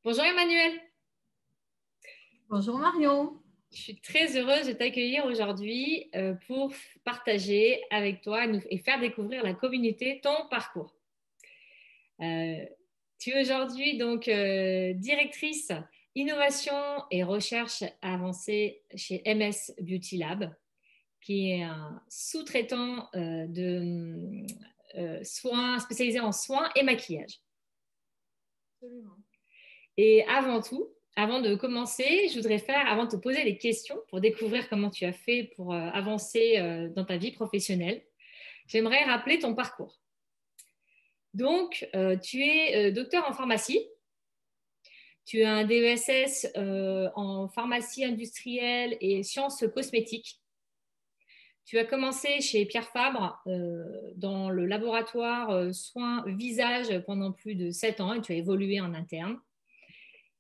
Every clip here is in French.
Bonjour Emmanuel, Bonjour Marion. je suis très heureuse de t'accueillir aujourd'hui pour partager avec toi et faire découvrir la communauté ton parcours. Euh, Tu es aujourd'hui donc directrice innovation et recherche avancée chez MS Beauty Lab, qui est un sous-traitant de soins spécialisé en soins et maquillage. Absolument. Et avant tout, avant de commencer, je voudrais avant de te poser des questions pour découvrir comment tu as fait pour avancer dans ta vie professionnelle, j'aimerais rappeler ton parcours. Donc, tu es docteur en pharmacie, tu as un DESS en pharmacie industrielle et sciences cosmétiques. Tu as commencé chez Pierre Fabre dans le laboratoire soins visage pendant plus de 7 ans et tu as évolué en interne.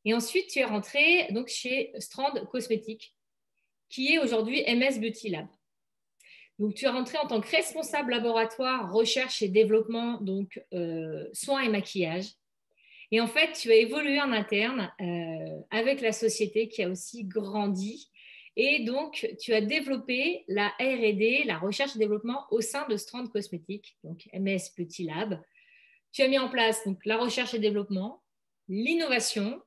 Et ensuite, tu es rentré donc, chez Strand Cosmétiques, qui est aujourd'hui MS Beauty Lab. Donc, tu es rentré en tant que responsable laboratoire, recherche et développement, donc soins et maquillage. Et en fait, tu as évolué en interne avec la société qui a aussi grandi. Et donc, tu as développé la R&D, la recherche et développement au sein de Strand Cosmétiques, donc MS Beauty Lab. Tu as mis en place donc, la recherche et développement, l'innovation,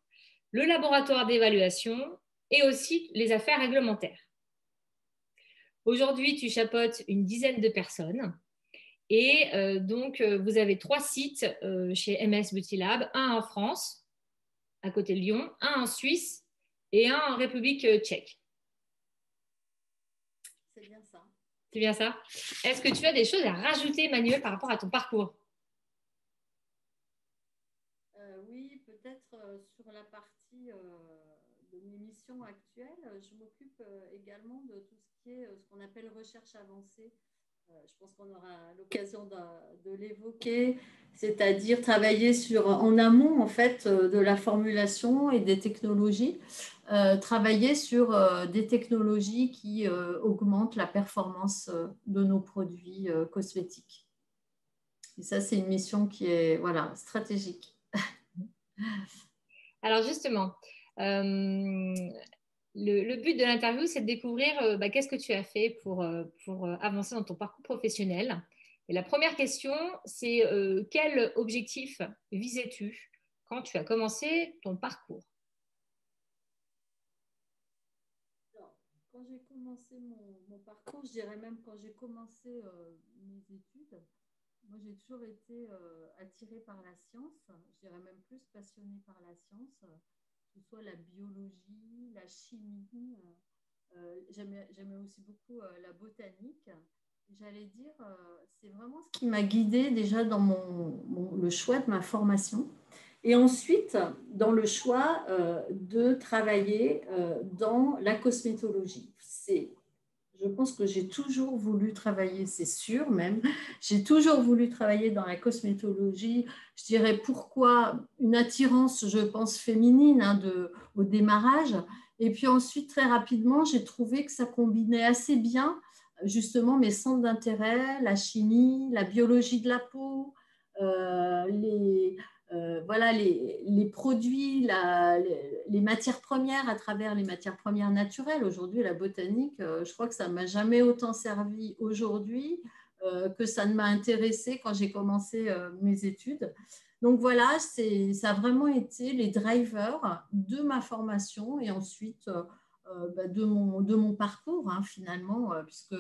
le laboratoire d'évaluation et aussi les affaires réglementaires. Aujourd'hui, tu chapeautes une dizaine de personnes et donc vous avez 3 sites chez MS Beauty Lab, un en France, à côté de Lyon, un en Suisse et un en République tchèque. C'est bien ça. C'est bien ça? Est-ce que tu as des choses à rajouter, Manuel, par rapport à ton parcours? Oui, peut-être sur la partie de mes missions actuelles, je m'occupe également de tout ce qui est ce qu'on appelle recherche avancée. Je pense qu'on aura l'occasion de l'évoquer, c'est-à-dire travailler en amont en fait de la formulation et des technologies, travailler sur des technologies qui augmentent la performance de nos produits cosmétiques. Et ça, c'est une mission qui est voilà, stratégique. Alors justement, le but de l'interview, c'est de découvrir qu'est-ce que tu as fait pour avancer dans ton parcours professionnel. Et la première question, c'est quel objectif visais-tu quand tu as commencé ton parcours? Alors, quand j'ai commencé mon parcours, je dirais même quand j'ai commencé mes études, moi j'ai toujours été attirée par la science, je dirais même plus passionnée par la science, que ce soit la biologie, la chimie. J'aimais aussi beaucoup la botanique. J'allais dire, c'est vraiment ce qui m'a guidée déjà dans le choix de ma formation. Et ensuite, dans le choix de travailler dans la cosmétologie. Je pense que j'ai toujours voulu travailler, c'est sûr même, j'ai toujours voulu travailler dans la cosmétologie. Je dirais pourquoi une attirance, je pense, féminine au démarrage. Et puis ensuite, très rapidement, j'ai trouvé que ça combinait assez bien justement mes centres d'intérêt, la chimie, la biologie de la peau, les, voilà, les produits, les matières premières à travers les matières premières naturelles. Aujourd'hui, la botanique, je crois que ça ne m'a jamais autant servi aujourd'hui que ça ne m'a intéressé quand j'ai commencé mes études. Donc voilà, ça a vraiment été les drivers de ma formation et ensuite de mon parcours hein, finalement, puisque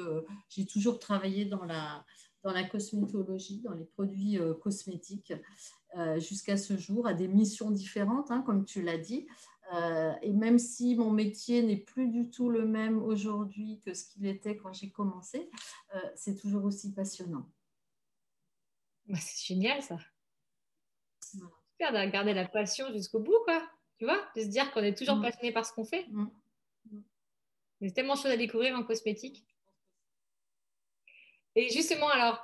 j'ai toujours travaillé dans la cosmétologie, dans les produits cosmétiques jusqu'à ce jour, à des missions différentes, hein, comme tu l'as dit. Et même si mon métier n'est plus du tout le même aujourd'hui que ce qu'il était quand j'ai commencé, c'est toujours aussi passionnant. Bah, c'est génial ça. Voilà. Super de garder la passion jusqu'au bout, quoi. Tu vois, de se dire qu'on est toujours Mm, passionné par ce qu'on fait. mm, mm. Il y a tellement de choses à découvrir en cosmétique. Et justement, alors,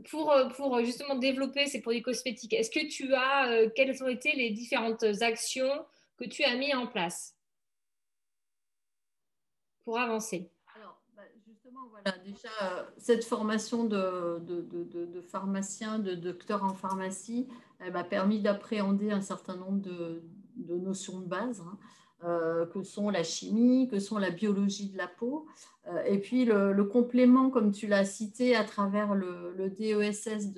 pour justement développer ces produits cosmétiques, est-ce que tu as, quelles ont été les différentes actions que tu as mis en place pour avancer? Alors, justement, voilà, déjà, cette formation de pharmacien, de docteur en pharmacie, elle m'a permis d'appréhender un certain nombre de notions de base, hein, que sont la chimie, que sont la biologie de la peau. Et puis le complément, comme tu l'as cité, à travers le DESS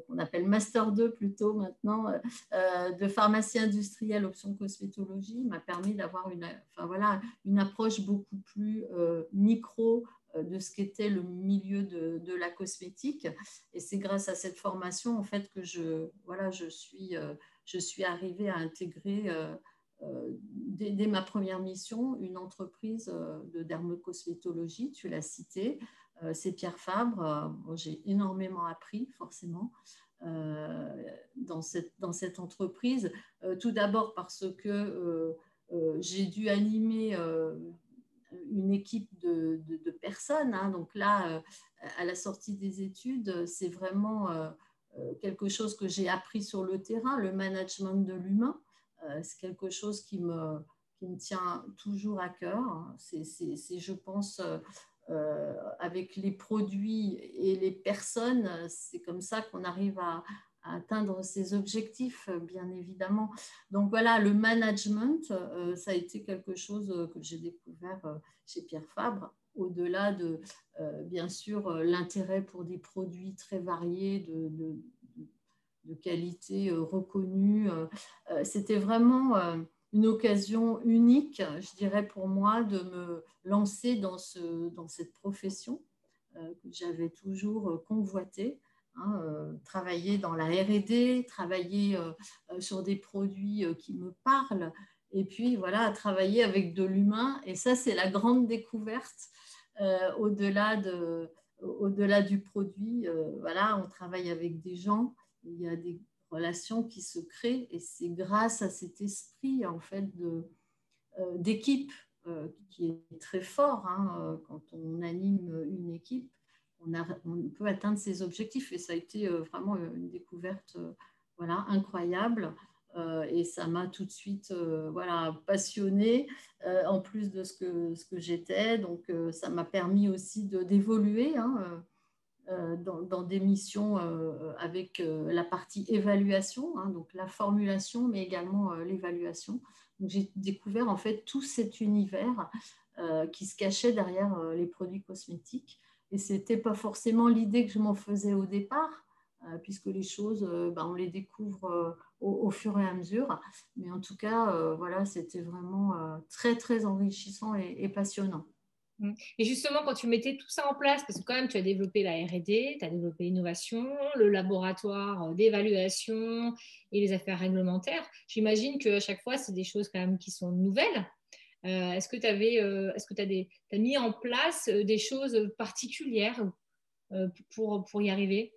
qu'on appelle Master 2 plutôt maintenant, de pharmacie industrielle option cosmétologie, m'a permis d'avoir une approche beaucoup plus micro de ce qu'était le milieu de la cosmétique. Et c'est grâce à cette formation en fait que je suis arrivée à intégrer dès ma première mission une entreprise de dermocosmétologie, tu l'as cité, c'est Pierre Fabre. Bon, j'ai énormément appris, forcément, dans cette entreprise. Tout d'abord parce que j'ai dû animer une équipe de personnes. Hein. Donc là, à la sortie des études, c'est vraiment quelque chose que j'ai appris sur le terrain, le management de l'humain. C'est quelque chose qui me tient toujours à cœur. C'est je pense, avec les produits et les personnes, c'est comme ça qu'on arrive à atteindre ses objectifs, bien évidemment. Donc voilà, le management, ça a été quelque chose que j'ai découvert chez Pierre Fabre, au-delà de, bien sûr, l'intérêt pour des produits très variés, de qualité reconnue. C'était vraiment une occasion unique, je dirais, pour moi, de me lancer dans cette profession que j'avais toujours convoitée. Hein, travailler dans la R&D, travailler sur des produits qui me parlent, et puis voilà, travailler avec de l'humain. Et ça, c'est la grande découverte au-delà du produit. Voilà, on travaille avec des gens, il y a des relations qui se créent, et c'est grâce à cet esprit en fait d'équipe qui est très fort. Hein, quand on anime une équipe, on peut atteindre ses objectifs, et ça a été vraiment une découverte voilà, incroyable. Et ça m'a tout de suite voilà, passionnée, en plus de ce que j'étais. Donc, ça m'a permis aussi d'évoluer, hein, dans des missions avec la partie évaluation, hein, donc la formulation, mais également l'évaluation. Donc, j'ai découvert en fait tout cet univers qui se cachait derrière les produits cosmétiques. Et ce n'était pas forcément l'idée que je m'en faisais au départ, puisque les choses, on les découvre au fur et à mesure. Mais en tout cas, voilà, c'était vraiment très, très enrichissant et passionnant. Et justement, quand tu mettais tout ça en place, parce que quand même, tu as développé la R&D, tu as développé l'innovation, le laboratoire d'évaluation et les affaires réglementaires, j'imagine qu'à chaque fois, c'est des choses quand même qui sont nouvelles. Est-ce que tu as mis en place des choses particulières pour y arriver?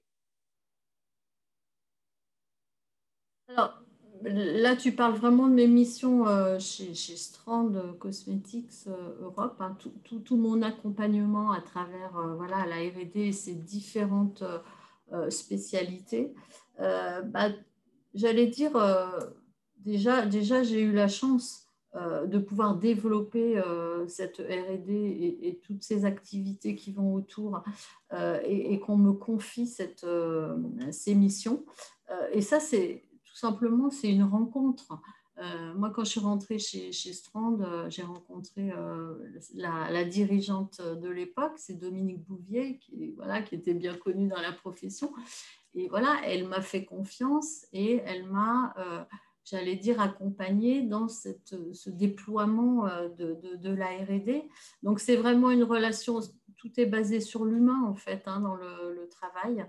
Alors, là, tu parles vraiment de mes missions chez Strand Cosmetics Europe, hein, tout mon accompagnement à travers voilà, la R&D et ses différentes spécialités. J'allais dire, déjà j'ai eu la chance de pouvoir développer cette R&D et toutes ces activités qui vont autour, et qu'on me confie ces missions. Et ça, c'est tout simplement, c'est une rencontre. Moi, quand je suis rentrée chez Strand, j'ai rencontré la dirigeante de l'époque, c'est Dominique Bouvier, qui était bien connue dans la profession. Et voilà, elle m'a fait confiance et elle m'a, j'allais dire, accompagnée dans ce déploiement de la R&D. Donc, c'est vraiment une relation, tout est basé sur l'humain, en fait, hein, dans le travail.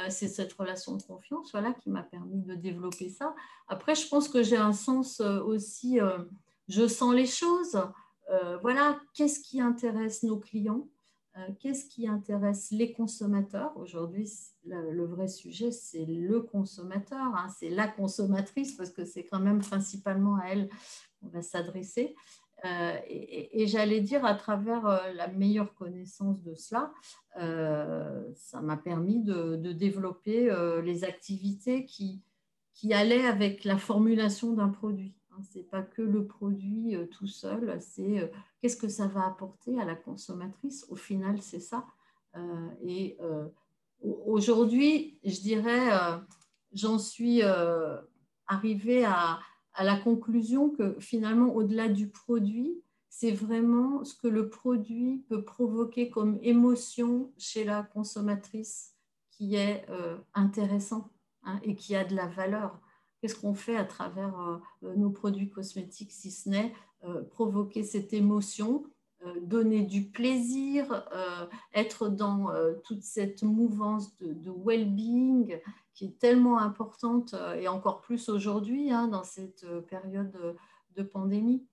C'est cette relation de confiance, voilà, qui m'a permis de développer ça. Après, je pense que j'ai un sens aussi, je sens les choses. Voilà, qu'est-ce qui intéresse nos clients? Qu'est-ce qui intéresse les consommateurs? Aujourd'hui, le vrai sujet, c'est le consommateur, hein, c'est la consommatrice, parce que c'est quand même principalement à elle qu'on va s'adresser. Et j'allais dire, à travers la meilleure connaissance de cela, ça m'a permis de développer les activités qui allaient avec la formulation d'un produit. Ce n'est pas que le produit tout seul, c'est qu'est-ce que ça va apporter à la consommatrice. Au final, c'est ça. Et aujourd'hui, je dirais, j'en suis arrivée à la conclusion que finalement, au-delà du produit, c'est vraiment ce que le produit peut provoquer comme émotion chez la consommatrice qui est intéressant, hein, et qui a de la valeur. Qu'est-ce qu'on fait à travers nos produits cosmétiques, si ce n'est provoquer cette émotion, donner du plaisir, être dans toute cette mouvance de well-being qui est tellement importante, et encore plus aujourd'hui, hein, dans cette période de pandémie.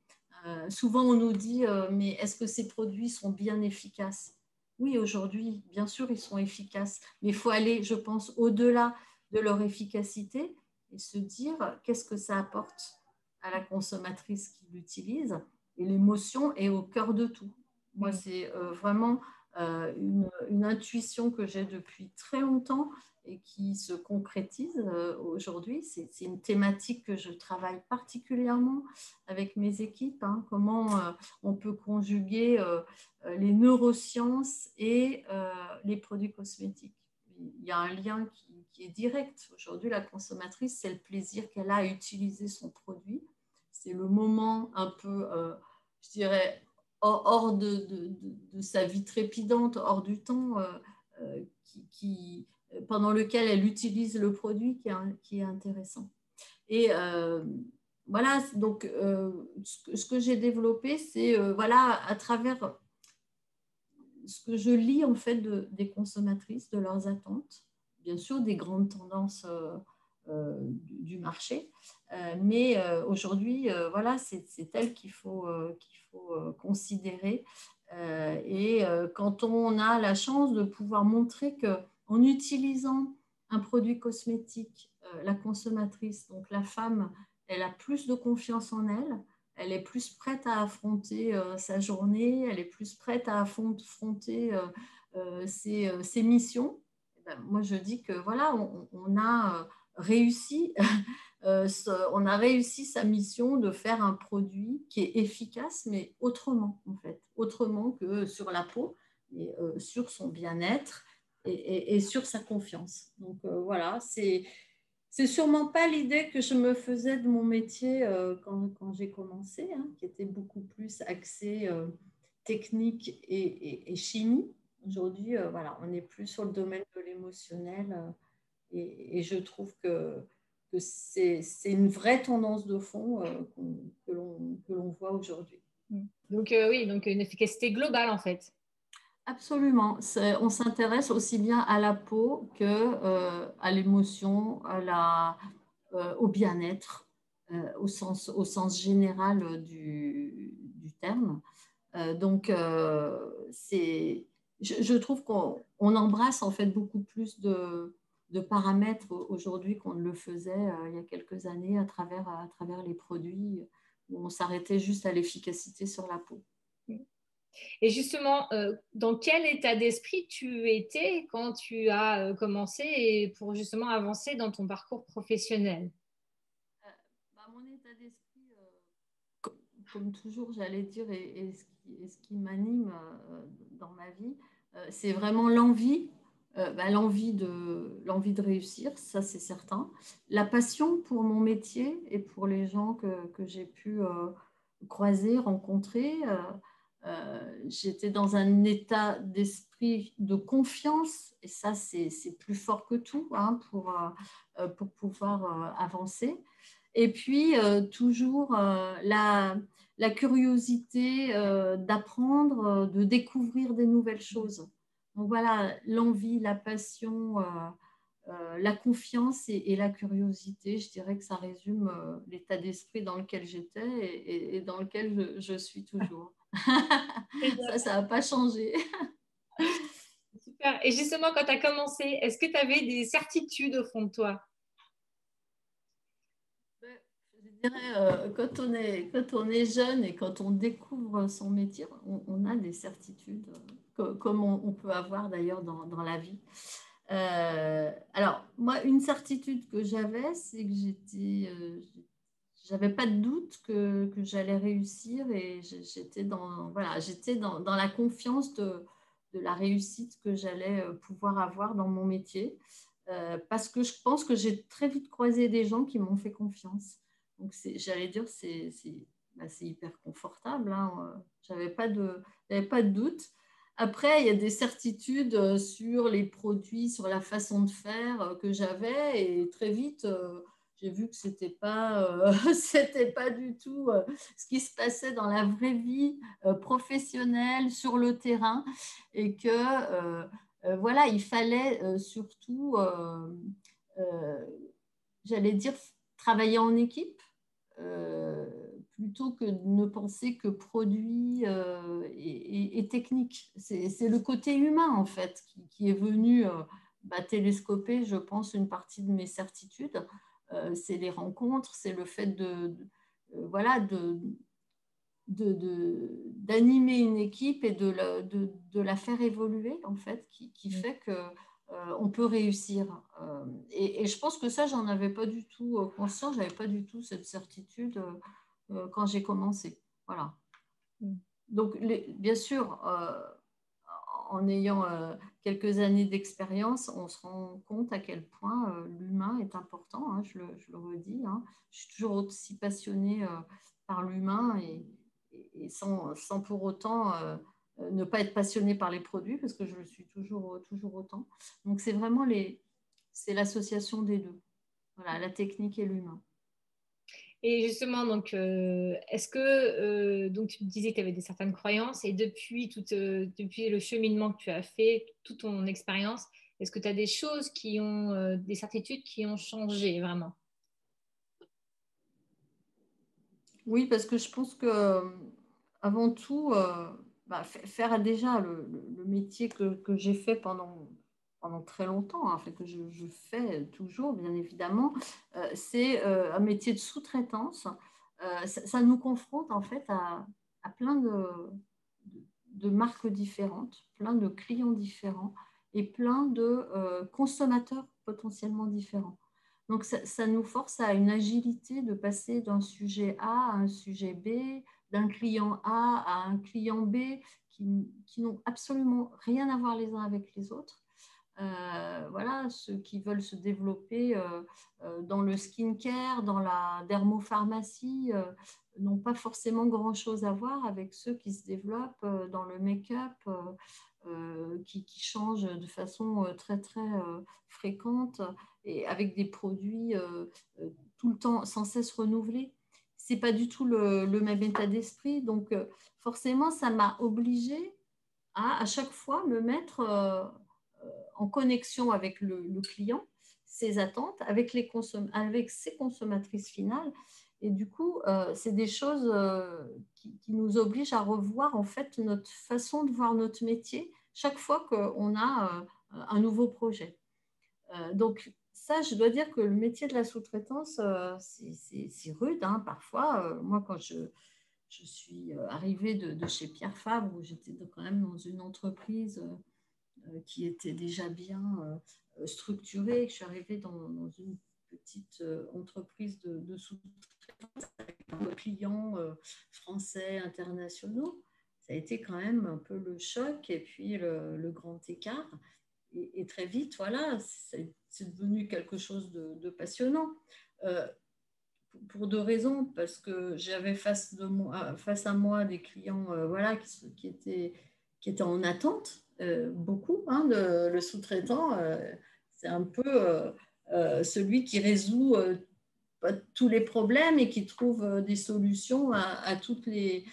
Souvent, on nous dit, mais est-ce que ces produits sont bien efficaces? Oui, aujourd'hui, bien sûr, ils sont efficaces, mais il faut aller, je pense, au-delà de leur efficacité et se dire qu'est-ce que ça apporte à la consommatrice qui l'utilise. Et l'émotion est au cœur de tout. Moi, c'est vraiment une intuition que j'ai depuis très longtemps et qui se concrétise aujourd'hui. C'est une thématique que je travaille particulièrement avec mes équipes, hein, comment on peut conjuguer les neurosciences et les produits cosmétiques. Il y a un lien qui est direct. Aujourd'hui, la consommatrice, c'est le plaisir qu'elle a à utiliser son produit. C'est le moment un peu, je dirais, hors de sa vie trépidante, hors du temps, pendant lequel elle utilise le produit qui est intéressant. Et voilà, donc ce que j'ai développé, c'est voilà, à travers ce que je lis en fait des consommatrices, de leurs attentes, bien sûr des grandes tendances du marché, mais aujourd'hui, voilà, c'est elles qu'il faut considérer. Et quand on a la chance de pouvoir montrer qu'en utilisant un produit cosmétique, la consommatrice, donc la femme, elle a plus de confiance en elle, elle est plus prête à affronter sa journée, elle est plus prête à affronter ses missions. Et ben, moi, je dis que voilà, on a réussi, on a réussi sa mission de faire un produit qui est efficace, mais autrement, en fait, autrement que sur la peau, mais sur son bien-être et sur sa confiance. Donc voilà, c'est sûrement pas l'idée que je me faisais de mon métier quand j'ai commencé, hein, qui était beaucoup plus axé technique et chimie. Aujourd'hui, voilà, on est plus sur le domaine de l'émotionnel et je trouve que c'est une vraie tendance de fond que l'on voit aujourd'hui. Donc oui, donc une efficacité globale en fait. Absolument. On s'intéresse aussi bien à la peau que à l'émotion, au bien-être, au sens général du terme. Donc, je trouve qu'on embrasse en fait beaucoup plus de paramètres aujourd'hui qu'on ne le faisait il y a quelques années à travers les produits où on s'arrêtait juste à l'efficacité sur la peau. Et justement, dans quel état d'esprit tu étais quand tu as commencé et pour justement avancer dans ton parcours professionnel? Mon état d'esprit, comme toujours, j'allais dire, et ce qui m'anime dans ma vie, c'est vraiment l'envie, l'envie de réussir, ça c'est certain. La passion pour mon métier et pour les gens que j'ai pu croiser, rencontrer. J'étais dans un état d'esprit de confiance, et ça c'est plus fort que tout, hein, pour pouvoir avancer. Et puis, toujours la curiosité d'apprendre, de découvrir des nouvelles choses. Donc voilà, l'envie, la passion, la confiance et la curiosité, je dirais que ça résume l'état d'esprit dans lequel j'étais et dans lequel je suis toujours. Ça n'a pas changé. Super. Et justement, quand tu as commencé, est-ce que tu avais des certitudes au fond de toi? Je dirais, quand on est jeune et quand on découvre son métier, on a des certitudes, comme on peut avoir d'ailleurs dans la vie. Alors, moi, une certitude que j'avais, c'est que j'avais pas de doute que j'allais réussir et j'étais dans la confiance de la réussite que j'allais pouvoir avoir dans mon métier. Parce que je pense que j'ai très vite croisé des gens qui m'ont fait confiance. Donc, j'allais dire, c'est hyper confortable. Hein. J'avais pas de doute. Après, il y a des certitudes sur les produits, sur la façon de faire que j'avais. Et très vite, j'ai vu que c'était pas du tout ce qui se passait dans la vraie vie professionnelle, sur le terrain. Et que, voilà, il fallait surtout, j'allais dire, travailler en équipe euh, plutôt que de ne penser que produit et technique. C'est le côté humain, en fait, qui est venu télescoper, je pense, une partie de mes certitudes. C'est les rencontres, c'est le fait voilà, d'animer une équipe et de la faire évoluer, en fait, qui fait que on peut réussir. Et je pense que ça, j'en avais pas du tout conscience, j'avais pas du tout cette certitude quand j'ai commencé. Voilà. Donc, bien sûr, en ayant quelques années d'expérience, on se rend compte à quel point l'humain est important, hein, je le redis. Hein. Je suis toujours aussi passionnée par l'humain et sans pour autant ne pas être passionnée par les produits, parce que je le suis toujours autant. Donc, c'est l'association des deux, voilà, la technique et l'humain. Et justement, donc, est-ce que donc tu me disais que tu avais des certaines croyances et depuis le cheminement que tu as fait, toute ton expérience, est-ce que tu as des choses des certitudes qui ont changé vraiment? Oui, parce que je pense que avant tout, faire déjà le métier que j'ai fait pendant très longtemps, hein, que je fais toujours, bien évidemment, c'est un métier de sous-traitance. Ça nous confronte en fait à plein de marques différentes, plein de clients différents et plein de consommateurs potentiellement différents. Donc, ça nous force à une agilité de passer d'un sujet A à un sujet B, d'un client A à un client B, qui n'ont absolument rien à voir les uns avec les autres. Voilà, ceux qui veulent se développer dans le skincare, dans la dermopharmacie, n'ont pas forcément grand-chose à voir avec ceux qui se développent dans le make-up, qui changent de façon très fréquente et avec des produits tout le temps sans cesse renouvelés. C'est pas du tout le même état d'esprit. Donc, forcément, ça m'a obligée à chaque fois me mettre en connexion avec le client, ses attentes, avec ses consommatrices finales. Et du coup, c'est des choses qui nous obligent à revoir en fait notre façon de voir notre métier chaque fois qu'on a un nouveau projet. Donc, ça, je dois dire que le métier de la sous-traitance, c'est rude hein, parfois. Moi, quand je suis arrivée de chez Pierre Fabre, où j'étais quand même dans une entreprise qui était déjà bien structurée. Je suis arrivée dans une petite entreprise de sous-traitance avec des clients français, internationaux. Ça a été quand même un peu le choc et puis le grand écart. Et très vite, voilà, c'est devenu quelque chose de passionnant. Euh, pour deux raisons, parce que j'avais face à moi des clients voilà, qui étaient en attente, beaucoup. Hein, le sous-traitant, c'est un peu celui qui résout pas tous les problèmes et qui trouve des solutions à tous les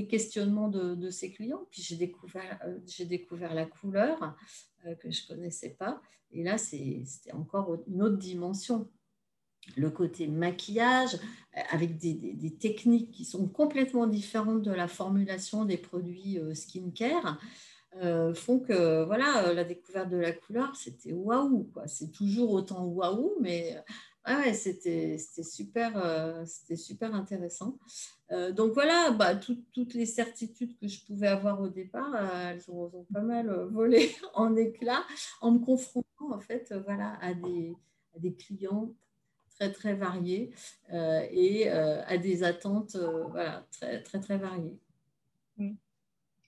questionnements de ses clients. Puis j'ai découvert la couleur que je ne connaissais pas. Et là, c'était encore une autre dimension. Le côté maquillage, avec des techniques qui sont complètement différentes de la formulation des produits skincare, font que voilà, la découverte de la couleur, c'était waouh, quoi. C'est toujours autant waouh, mais ouais, c'était super intéressant. Donc voilà, toutes les certitudes que je pouvais avoir au départ, elles ont pas mal volé en éclats en me confrontant en fait, voilà, à des clients très variés et à des attentes voilà, très variées. Mm.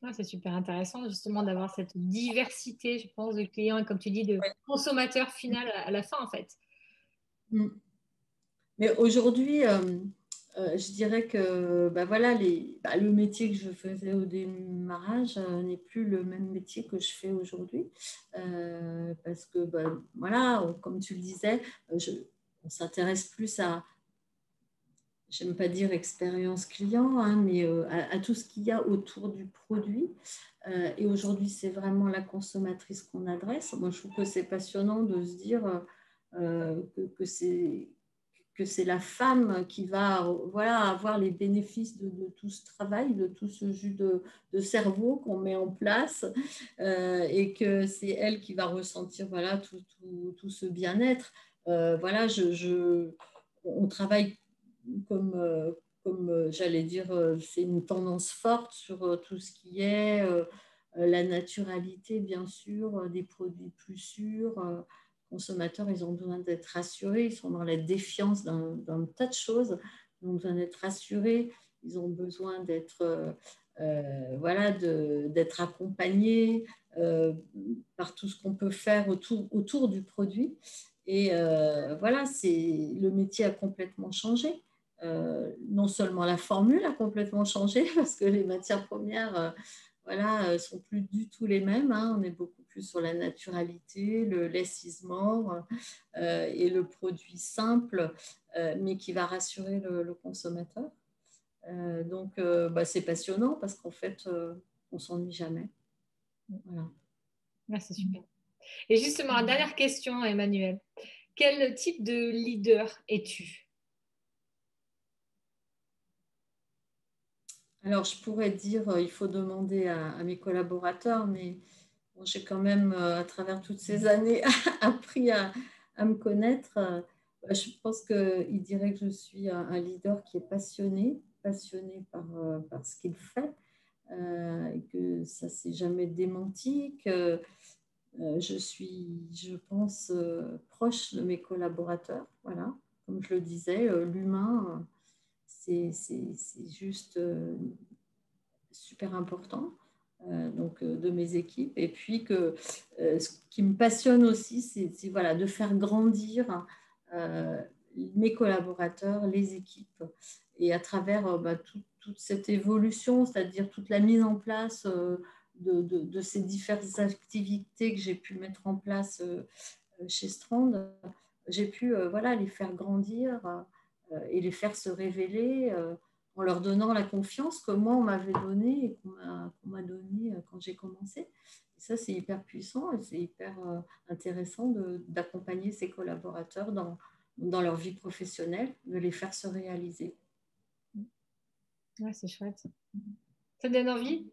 Ah, c'est super intéressant justement d'avoir cette diversité, je pense, de clients et comme tu dis, de consommateurs final à la fin en fait. Mm. Mais aujourd'hui, je dirais que voilà, le métier que je faisais au démarrage n'est plus le même métier que je fais aujourd'hui. Parce que, voilà, comme tu le disais, on s'intéresse plus à, j'aime pas dire expérience client, hein, mais à tout ce qu'il y a autour du produit. Et aujourd'hui, c'est vraiment la consommatrice qu'on adresse. Moi, je trouve que c'est passionnant de se dire que c'est la femme qui va voilà, avoir les bénéfices de tout ce travail, de tout ce jus de cerveau qu'on met en place, et que c'est elle qui va ressentir voilà, tout ce bien-être. Voilà, on travaille comme, j'allais dire, c'est une tendance forte sur tout ce qui est la naturalité, bien sûr, des produits plus sûrs. Consommateurs, ils ont besoin d'être rassurés, ils sont dans la défiance d'un tas de choses, ils ont besoin d'être rassurés, ils ont besoin d'être voilà, d'être accompagnés par tout ce qu'on peut faire autour du produit. Et voilà, le métier a complètement changé. Non seulement la formule a complètement changé, parce que les matières premières voilà, sont plus du tout les mêmes. Hein. On est beaucoup plus sur la naturalité, le less is more, et le produit simple, mais qui va rassurer le consommateur. Donc, c'est passionnant parce qu'en fait, on ne s'ennuie jamais. Voilà. Ouais, c'est super. Et justement, la dernière question, Emmanuel. Quel type de leader es-tu? Alors, je pourrais dire, il faut demander à mes collaborateurs, mais bon, j'ai quand même, à travers toutes ces années, appris à me connaître. Je pense qu'il dirait que je suis un leader qui est passionné par ce qu'il fait, et que ça ne s'est jamais démenti, que je suis, je pense, proche de mes collaborateurs. Voilà, comme je le disais, l'humain, c'est juste super important. Donc, de mes équipes. Et puis, ce qui me passionne aussi, c'est voilà, de faire grandir euh, mes collaborateurs, les équipes. Et à travers toute cette évolution, c'est-à-dire toute la mise en place de ces diverses activités que j'ai pu mettre en place chez Strand, j'ai pu voilà, les faire grandir et les faire se révéler en leur donnant la confiance que moi, on m'avait donnée et qu'on m'a donnée quand j'ai commencé. Et ça, c'est hyper puissant et c'est hyper intéressant d'accompagner ses collaborateurs dans leur vie professionnelle, de les faire se réaliser. Ouais, c'est chouette. Ça te donne envie?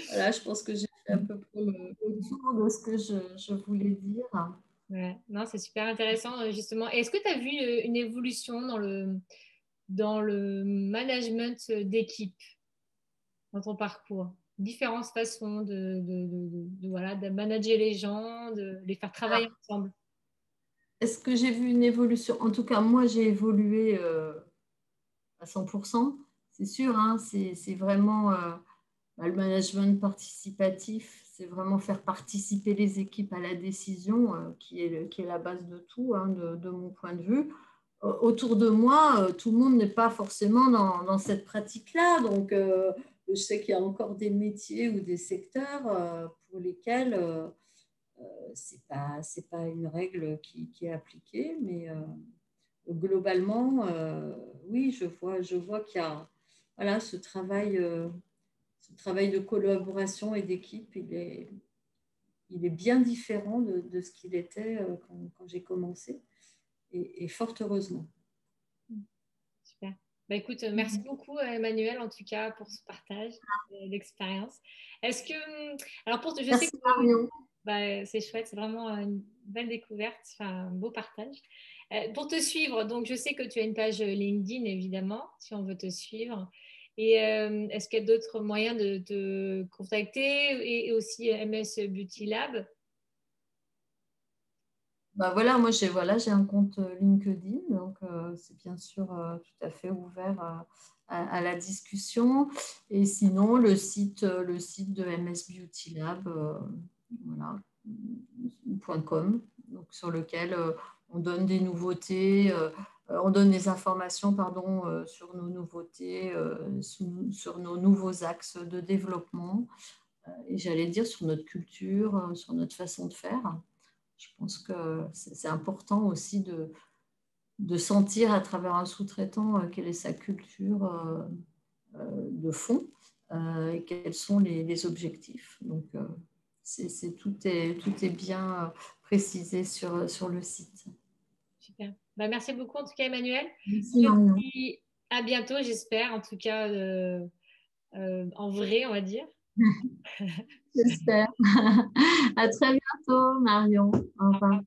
Voilà, je pense que j'ai fait à peu près le tour de ce que je voulais dire. Ouais. Non, c'est super intéressant, justement. Est-ce que tu as vu une évolution dans le management d'équipe, dans ton parcours? Différentes façons voilà, de manager les gens, de les faire travailler ensemble. Est-ce que j'ai vu une évolution? En tout cas, moi, j'ai évolué à 100%, c'est sûr. Hein, c'est vraiment le management participatif, c'est vraiment faire participer les équipes à la décision qui est la base de tout, hein, de mon point de vue. Autour de moi, tout le monde n'est pas forcément dans cette pratique-là. Donc, je sais qu'il y a encore des métiers ou des secteurs pour lesquels c'est pas une règle qui est appliquée, mais globalement, oui, je vois qu'il y a voilà, ce travail de collaboration et d'équipe, il est bien différent de ce qu'il était quand j'ai commencé, et fort heureusement. Super. Bah, écoute, merci beaucoup, Emmanuel, en tout cas, pour ce partage d'expérience. Est-ce que, alors je sais Merci que Marion. bah, c'est chouette, c'est vraiment une belle découverte, enfin, un beau partage. Pour te suivre, donc je sais que tu as une page LinkedIn, évidemment, si on veut te suivre. Et est-ce qu'il y a d'autres moyens de te contacter et aussi MS Beauty Lab? Voilà, moi j'ai un compte LinkedIn, donc c'est bien sûr tout à fait ouvert à la discussion. Et sinon, le site de MS Beauty Lab, voilà, .com. donc sur lequel on donne des nouveautés, on donne des informations pardon, sur nos nouveautés, sur nos nouveaux axes de développement et j'allais dire sur notre culture, sur notre façon de faire. Je pense que c'est important aussi de sentir à travers un sous-traitant quelle est sa culture de fond et quels sont les objectifs. Donc, tout est bien précisé sur le site. Super. Bah, merci beaucoup en tout cas, Emmanuel. Merci Je te Marion. dis à bientôt, j'espère, en tout cas en vrai, on va dire. J'espère. À très bientôt, Marion. Au revoir.